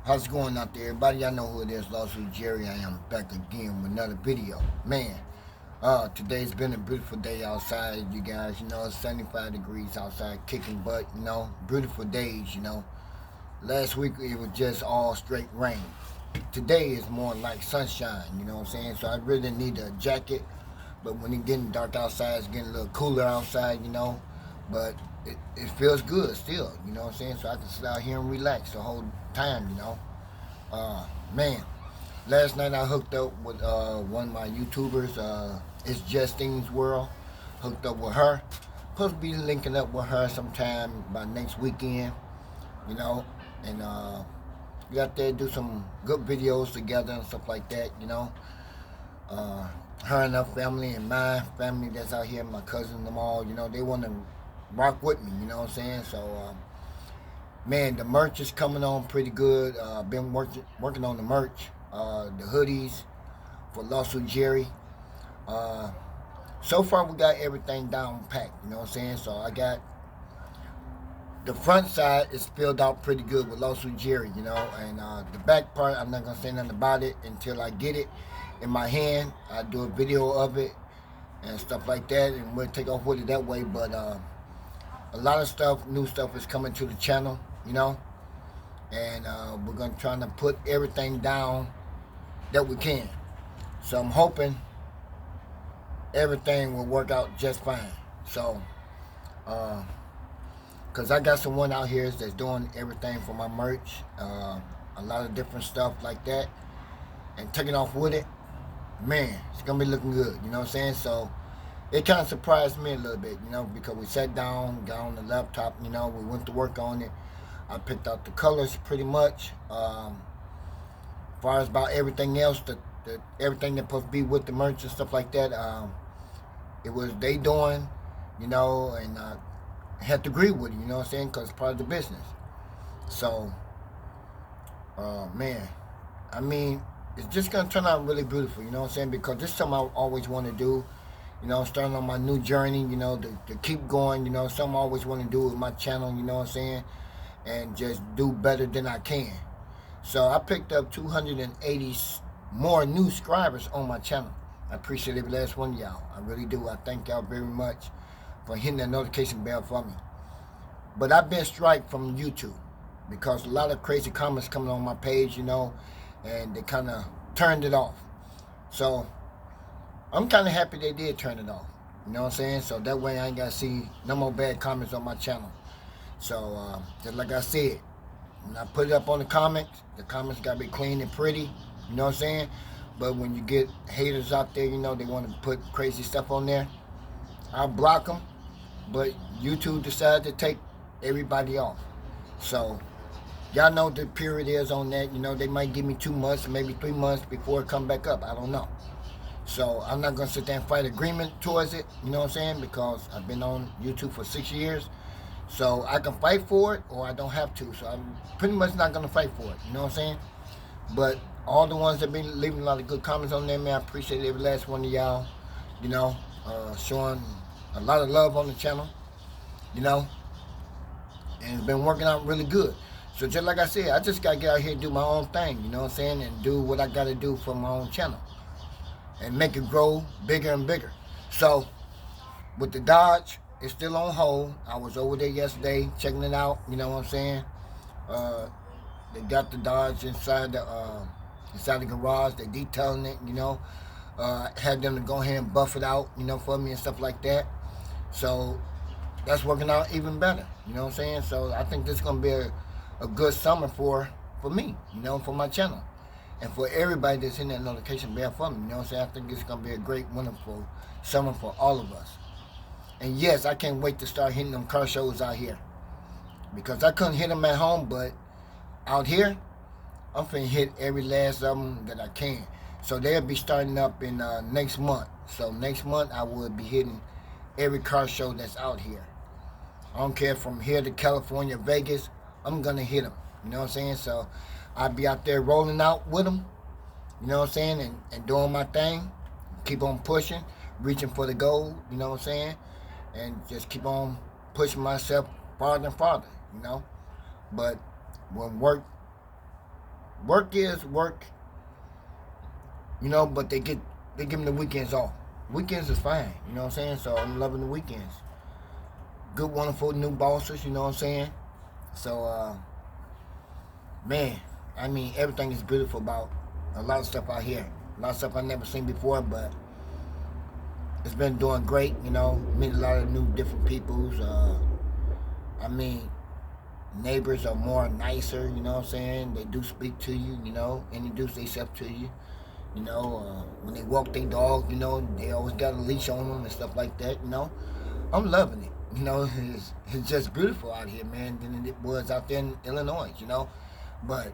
How's it going out there, everybody? Y'all know who it is, Lawsuit Jerry. I am back again with another video. Man, today's been a beautiful day outside, you guys. It's 75 degrees outside, kicking butt, beautiful days, Last week it was just all straight rain. Today is more like sunshine, you know what I'm saying? So I really need a jacket, but when it's getting dark outside, it's getting a little cooler outside, But it feels good still, you know what I'm saying? So I can sit out here and relax the whole time, Man, last night I hooked up with one of my YouTubers, It's Justine's World. Hooked up with her. Supposed to be linking up with her sometime by next weekend, and we out there do some good videos together and stuff like that, Her and her family and my family that's out here, my cousins and them all, they want to rock with me, you know what I'm saying? So, man, the merch is coming on pretty good. I've been working on the merch, the hoodies for Lawsuit Jerry. So far, we got everything down packed, you know what I'm saying? So I got the front side is filled out pretty good with Lawsuit Jerry, and the back part, I'm not going to say nothing about it until I get it in my hand. I do a video of it and stuff like that, and we'll take off with it that way. But a lot of stuff, new stuff is coming to the channel, and we're going to try to put everything down that we can. So I'm hoping everything will work out just fine. So, because I got someone out here that's doing everything for my merch, a lot of different stuff like that, and taking off with it, man, it's going to be looking good, you know what I'm saying? So, it kind of surprised me a little bit, because we sat down, got on the laptop, we went to work on it. I picked out the colors pretty much. As far as about everything else, everything that's supposed to be with the merch and stuff like that, it was they doing, and I had to agree with it, you know what I'm saying, because it's part of the business. So, man, I mean, it's just going to turn out really beautiful, you know what I'm saying, because this is something I always want to do. Starting on my new journey, to keep going, something I always want to do with my channel, you know what I'm saying, and just do better than I can. So I picked up 280 more new subscribers on my channel. I appreciate every last one of y'all. I really do. I thank y'all very much for hitting that notification bell for me. But I've been striked from YouTube because a lot of crazy comments coming on my page, and they kind of turned it off. So I'm kind of happy they did turn it off. You know what I'm saying? So that way I ain't got to see no more bad comments on my channel. So just like I said, when I put it up on the comments got to be clean and pretty. You know what I'm saying? But when you get haters out there, they want to put crazy stuff on there, I'll block them. But YouTube decided to take everybody off. So y'all know the period is on that. They might give me 2 months, maybe 3 months before it come back up. I don't know. So I'm not going to sit there and fight agreement towards it, you know what I'm saying, because I've been on YouTube for 6 years. So I can fight for it or I don't have to. So I'm pretty much not going to fight for it, you know what I'm saying. But all the ones that been leaving a lot of good comments on there, man, I appreciate every last one of y'all, showing a lot of love on the channel, and it's been working out really good. So just like I said, I just got to get out here and do my own thing, you know what I'm saying, and do what I got to do for my own channel and make it grow bigger and bigger. So with the Dodge, it's still on hold. I was over there yesterday checking it out, you know what I'm saying. They got the Dodge inside the garage. They detailing it, had them to go ahead and buff it out, for me and stuff like that. So that's working out even better, you know what I'm saying. So I think this is gonna be a good summer for me, for my channel, and for everybody that's in that notification bell for me, you know what I'm saying. I think it's gonna be a great, wonderful summer for all of us. And yes, I can't wait to start hitting them car shows out here, because I couldn't hit them at home, but out here, I'm finna hit every last of them that I can. So they'll be starting up in next month. So next month, I will be hitting every car show that's out here. I don't care from here to California, Vegas, I'm gonna hit them. You know what I'm saying? So I'll be out there rolling out with them, you know what I'm saying, and doing my thing. Keep on pushing, reaching for the goal, you know what I'm saying, and just keep on pushing myself farther and farther, But when work Work is work, but they give them the weekends off. Weekends is fine, you know what I'm saying? So I'm loving the weekends. Good, wonderful new bosses, you know what I'm saying? So, man, I mean, everything is beautiful about a lot of stuff out here. A lot of stuff I've never seen before, but it's been doing great, Meet a lot of new different peoples. I mean, neighbors are more nicer, you know what I'm saying? They do speak to you, introduce themselves to you. When they walk their dog, they always got a leash on them and stuff like that. I'm loving it. It's just beautiful out here, man, than it was out there in Illinois. But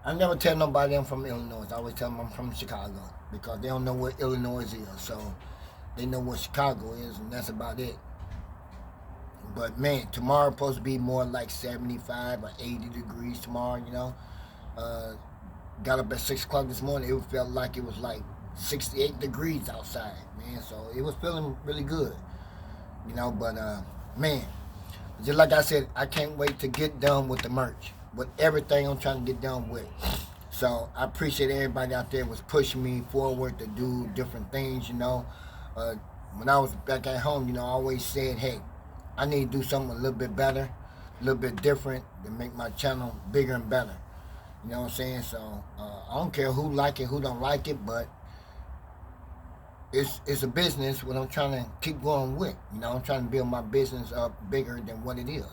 I never tell nobody I'm from Illinois. I always tell them I'm from Chicago because they don't know what Illinois is. So they know what Chicago is, and that's about it. But man, tomorrow supposed to be more like 75 or 80 degrees tomorrow. Got up at 6 o'clock this morning. It felt like it was like 68 degrees outside, man. So it was feeling really good, But man, just like I said, I can't wait to get done with the merch, with everything I'm trying to get done with. So I appreciate everybody out there was pushing me forward to do different things. When I was back at home, I always said, hey, I need to do something a little bit better, a little bit different to make my channel bigger and better. You know what I'm saying? So I don't care who like it, who don't like it, but it's a business what I'm trying to keep going with. I'm trying to build my business up bigger than what it is.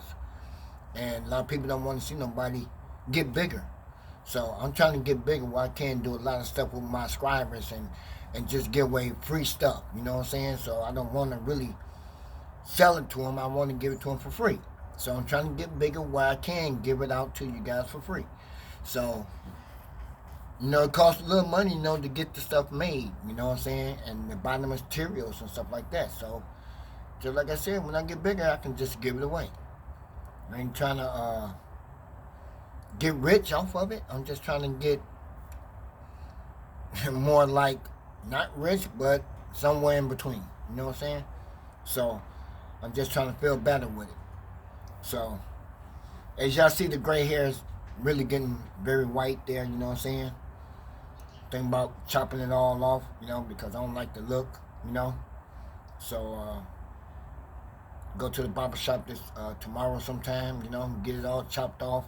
And a lot of people don't want to see nobody get bigger. So I'm trying to get bigger where I can do a lot of stuff with my subscribers and just give away free stuff. You know what I'm saying? So I don't want to really sell it to them. I want to give it to them for free. So I'm trying to get bigger where I can give it out to you guys for free. So, it costs a little money, to get the stuff made, you know what I'm saying? And to buy the materials and stuff like that. So, just like I said, when I get bigger, I can just give it away. I ain't trying to get rich off of it. I'm just trying to get more like, not rich, but somewhere in between. You know what I'm saying? So, I'm just trying to feel better with it. So, as y'all see, the gray hair is really getting very white there, you know what I'm saying? Think about chopping it all off, because I don't like the look, So, go to the barber shop this tomorrow sometime, get it all chopped off.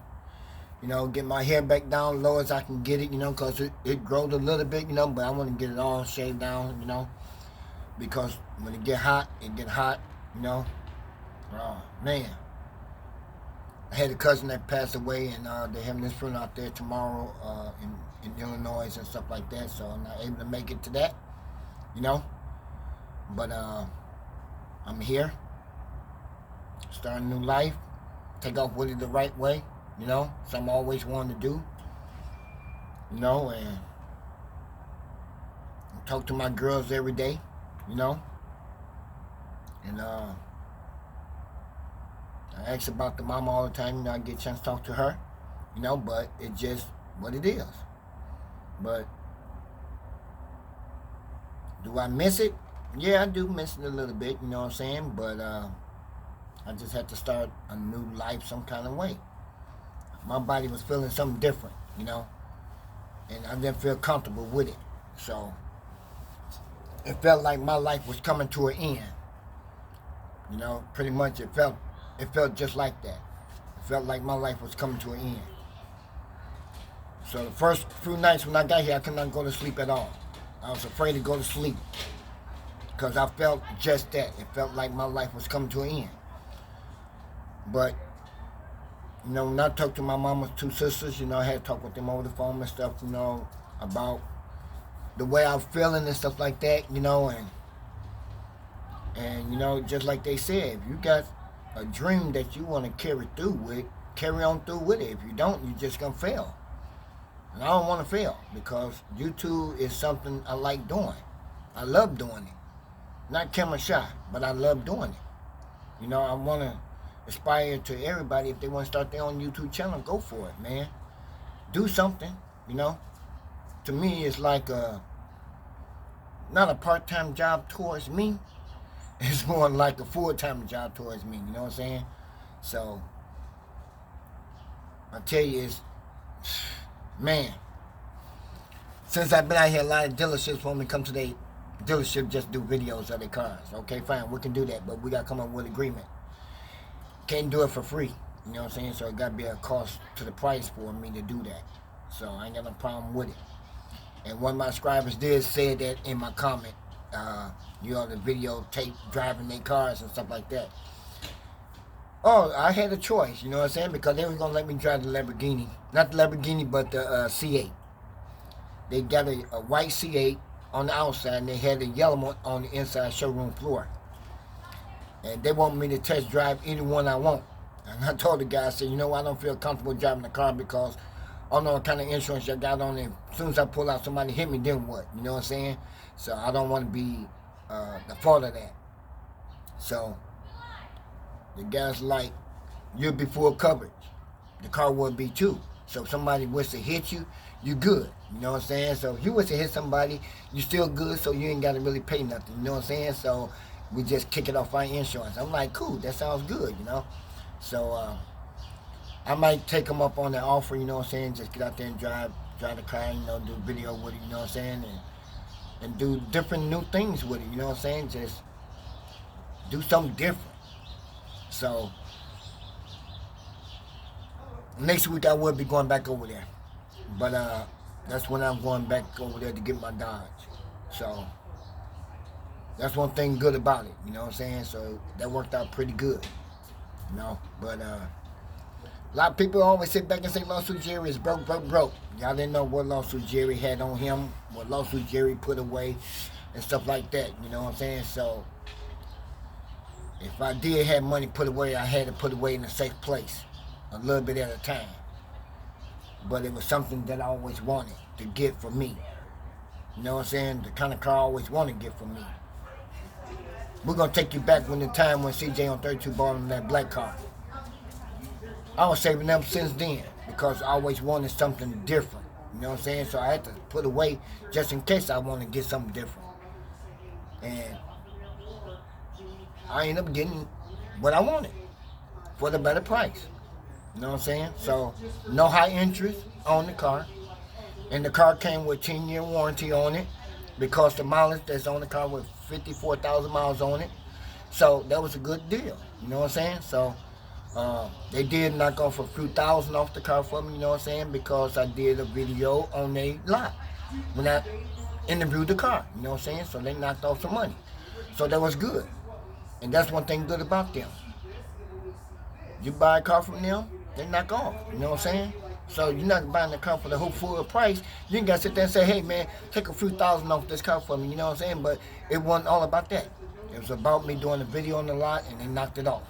Get my hair back down low as I can get it, because it grows a little bit, but I want to get it all shaved down, because when it get hot, man. I had a cousin that passed away, and they're having this funeral out there tomorrow in Illinois and stuff like that, so I'm not able to make it to that, But I'm here, starting a new life, take off with it the right way, something I always wanted to do, and talk to my girls every day, and I ask about the mama all the time, I get a chance to talk to her, but it's just what it is. But do I miss it? Yeah, I do miss it a little bit, you know what I'm saying? But I just had to start a new life some kind of way. My body was feeling something different, and I didn't feel comfortable with it. So it felt like my life was coming to an end. Pretty much it felt just like that. It felt like my life was coming to an end. So the first few nights when I got here, I could not go to sleep at all. I was afraid to go to sleep because I felt just that. It felt like my life was coming to an end. But, when I talked to my mama's two sisters, I had to talk with them over the phone and stuff, about the way I'm feeling and stuff like that, and just like they said, if you got a dream that you want to carry on through with it. If you don't, you're just going to fail. And I don't want to fail because YouTube is something I like doing. I love doing it. Not camera shy, but I love doing it. I want to aspire to everybody. If they want to start their own YouTube channel, go for it, man. Do something, To me, it's like not a part-time job towards me. It's more like a full-time job towards me, you know what I'm saying? So, I tell you, man, since I've been out here, a lot of dealerships want me to come to their dealership just do videos of their cars. Okay, fine, we can do that, but we got to come up with an agreement. Can't do it for free. You know what I'm saying? So it got to be a cost to the price for me to do that. So I ain't got no problem with it. And one of my subscribers did say that in my comment, you know, the videotape driving their cars and stuff like that. Oh, I had a choice, you know what I'm saying? Because they was going to let me drive the Lamborghini. Not the Lamborghini, but the C8. They got a white C8 on the outside, and they had a yellow one on the inside showroom floor. And they want me to test drive any one I want. And I told the guy, I said, you know, I don't feel comfortable driving the car because I don't know what kind of insurance I got on it. As soon as I pull out, somebody hit me, then what? You know what I'm saying? So I don't want to be the fault of that. So the guy's like, you'll be full coverage. The car will be too. So if somebody was to hit you, you good. You know what I'm saying? So if you was to hit somebody, you still good, so you ain't got to really pay nothing. You know what I'm saying? So we just kick it off our insurance. I'm like, cool, that sounds good, you know? So I might take them up on the offer, you know what I'm saying? Just get out there and drive the car, you know, do video with it, you know what I'm saying? And do different new things with it, you know what I'm saying? Just do something different. So next week I will be going back over there. But that's when I'm going back over there to get my Dodge. So that's one thing good about it, you know what I'm saying? So that worked out pretty good, you know? But a lot of people always sit back and say Lawsuit Jerry is broke. Y'all didn't know what Lawsuit Jerry had on him, what Lawsuit Jerry put away, and stuff like that, you know what I'm saying? So if I did have money put away, I had to put away in a safe place, a little bit at a time. But it was something that I always wanted to get for me. You know what I'm saying? The kind of car I always wanted to get for me. We're going to take you back when the time when CJ on 32 bought him that black car. I was saving them since then because I always wanted something different. You know what I'm saying? So I had to put away just in case I want to get something different. And I ended up getting what I wanted for the better price. You know what I'm saying? So no high interest on the car. And the car came with 10-year warranty on it because the mileage that's on the car was 54,000 miles on it. So that was a good deal. You know what I'm saying? So they did knock off a few thousand off the car for me, you know what I'm saying? Because I did a video on their lot when I interviewed the car, you know what I'm saying? So they knocked off some money. So that was good. And that's one thing good about them. You buy a car from them, they knock off, you know what I'm saying? So you're not buying the car for the whole full price. You ain't got to sit there and say, hey man, take a few thousand off this car for me, you know what I'm saying? But it wasn't all about that. It was about me doing a video on the lot and they knocked it off.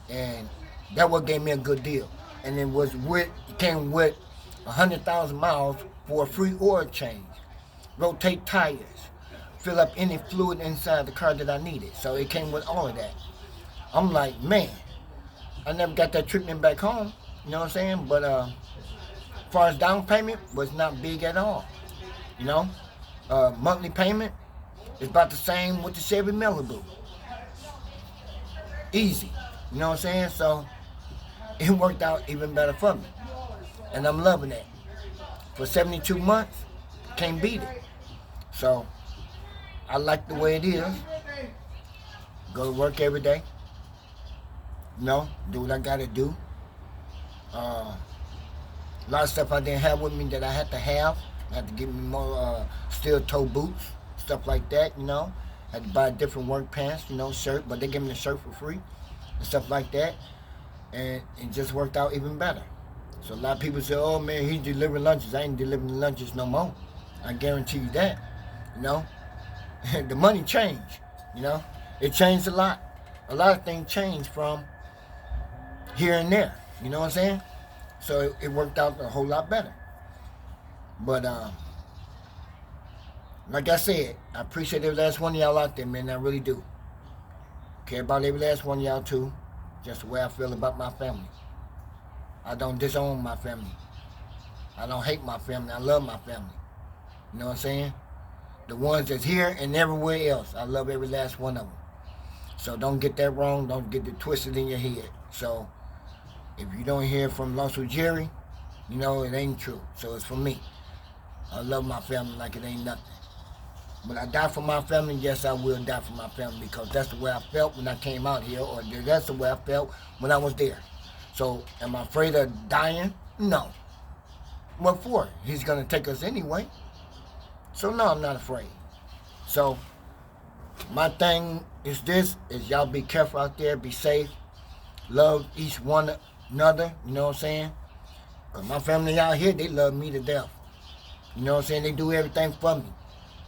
And that what gave me a good deal. And it came with 100,000 miles for a free oil change. Rotate tires. Fill up any fluid inside the car that I needed. So it came with all of that. I'm like, man, I never got that treatment back home. You know what I'm saying? But as far as down payment, was not big at all. You know? Monthly payment is about the same with the Chevy Malibu. Easy. You know what I'm saying? So it worked out even better for me. And I'm loving it. For 72 months, can't beat it. So I like the way it is. Go to work every day. You know, do what I gotta do. A lot of stuff I didn't have with me that I had to have. I had to get me more steel toe boots, stuff like that, you know. I had to buy different work pants, you know, shirt, but they gave me the shirt for free and stuff like that. And it just worked out even better. So a lot of people say, oh man, he's delivering lunches. I ain't delivering lunches no more. I guarantee you that, you know. The money changed, you know. It changed a lot. A lot of things changed from here and there, you know what I'm saying? So it worked out a whole lot better. But like I said, I appreciate every last one of y'all out there, man. I really do. Care about every last one of y'all too. Just the way I feel about my family. I don't disown my family. I don't hate my family. I love my family. You know what I'm saying? The ones that's here and everywhere else. I love every last one of them. So don't get that wrong. Don't get it twisted in your head. So if you don't hear from Lawsuit Jerry, You know, it ain't true. So it's for me. I love my family like it ain't nothing. But I die for my family, yes, I will die for my family because that's the way I felt when I came out here, or that's the way I felt when I was there. So, am I afraid of dying? No. What for? He's going to take us anyway. So, no, I'm not afraid. So, my thing is this, is y'all be careful out there, be safe, love each one another, you know what I'm saying? Because my family out here, they love me to death. You know what I'm saying? They do everything for me.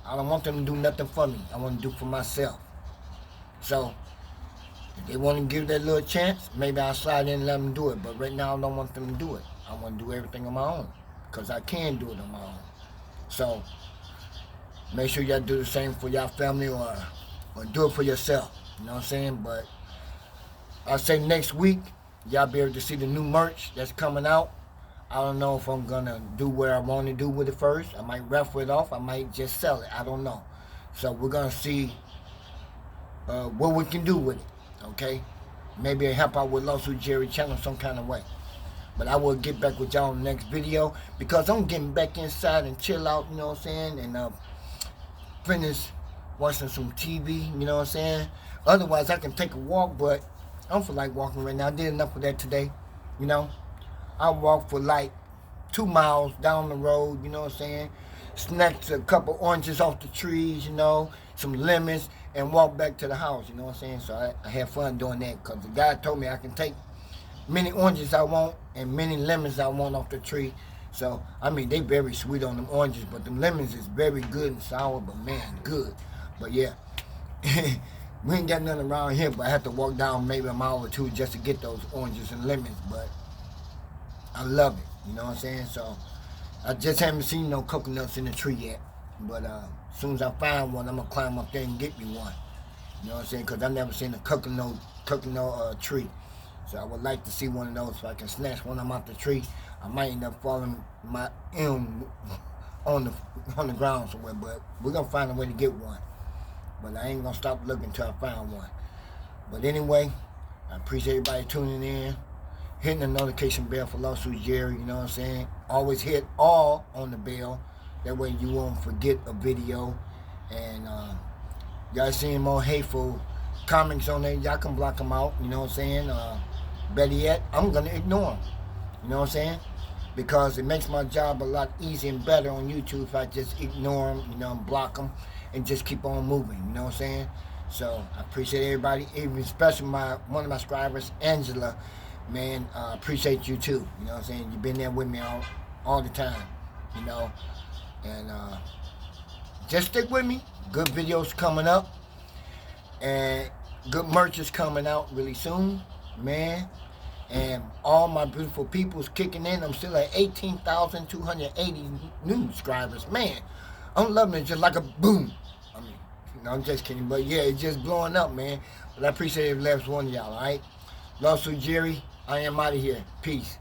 I don't want them to do nothing for me. I want to do for myself. So, if they want to give that little chance, maybe I'll slide in and let them do it. But right now, I don't want them to do it. I want to do everything on my own. Because I can do it on my own. So, make sure y'all do the same for y'all family or do it for yourself. You know what I'm saying? But I'll say next week, y'all be able to see the new merch that's coming out. I don't know if I'm going to do what I want to do with it first. I might raffle it off. I might just sell it. I don't know. So we're going to see what we can do with it. Okay? Maybe it'll help out with Lawsuit Jerry channel some kind of way. But I will get back with y'all in the next video because I'm getting back inside and chill out, you know what I'm saying? And finish watching some TV, you know what I'm saying? Otherwise, I can take a walk, but I don't feel like walking right now. I did enough of that today, you know? I walked for like 2 miles down the road, you know what I'm saying? Snatched a couple oranges off the trees, you know, some lemons, and walked back to the house, you know what I'm saying? So I had fun doing that because the guy told me I can take many oranges I want and many lemons I want off the tree. So, I mean, they very sweet on them oranges, but the lemons is very good and sour, but man, good. But yeah, we ain't got nothing around here, but I have to walk down maybe a mile or two just to get those oranges and lemons, but I love it, you know what I'm saying? So, I just haven't seen no coconuts in the tree yet. But as soon as I find one, I'm going to climb up there and get me one. You know what I'm saying? Because I've never seen a coconut tree. So I would like to see one of those so I can snatch one of them out the tree. I might end up falling on the ground somewhere. But we're going to find a way to get one. But I ain't going to stop looking until I find one. But anyway, I appreciate everybody tuning in. Hitting the notification bell for Lawsuit Jerry, you know what I'm saying? Always hit all on the bell. That way you won't forget a video. And y'all seeing more hateful comments on there, y'all can block them out, you know what I'm saying? Better yet, I'm going to ignore them. You know what I'm saying? Because it makes my job a lot easier and better on YouTube if I just ignore them, you know, and block them and just keep on moving, you know what I'm saying? So I appreciate everybody, even especially one of my subscribers, Angela. Man, appreciate you too. You know what I'm saying? You've been there with me all the time, you know. And just stick with me. Good videos coming up. And good merch is coming out really soon, man. And all my beautiful people's kicking in. I'm still at 18,280 new subscribers. Man, I'm loving it just like a boom. I mean, you know, I'm just kidding. But yeah, it's just blowing up, man. But I appreciate every last one of y'all, all right? Lawsuit Jerry, I am out of here. Peace.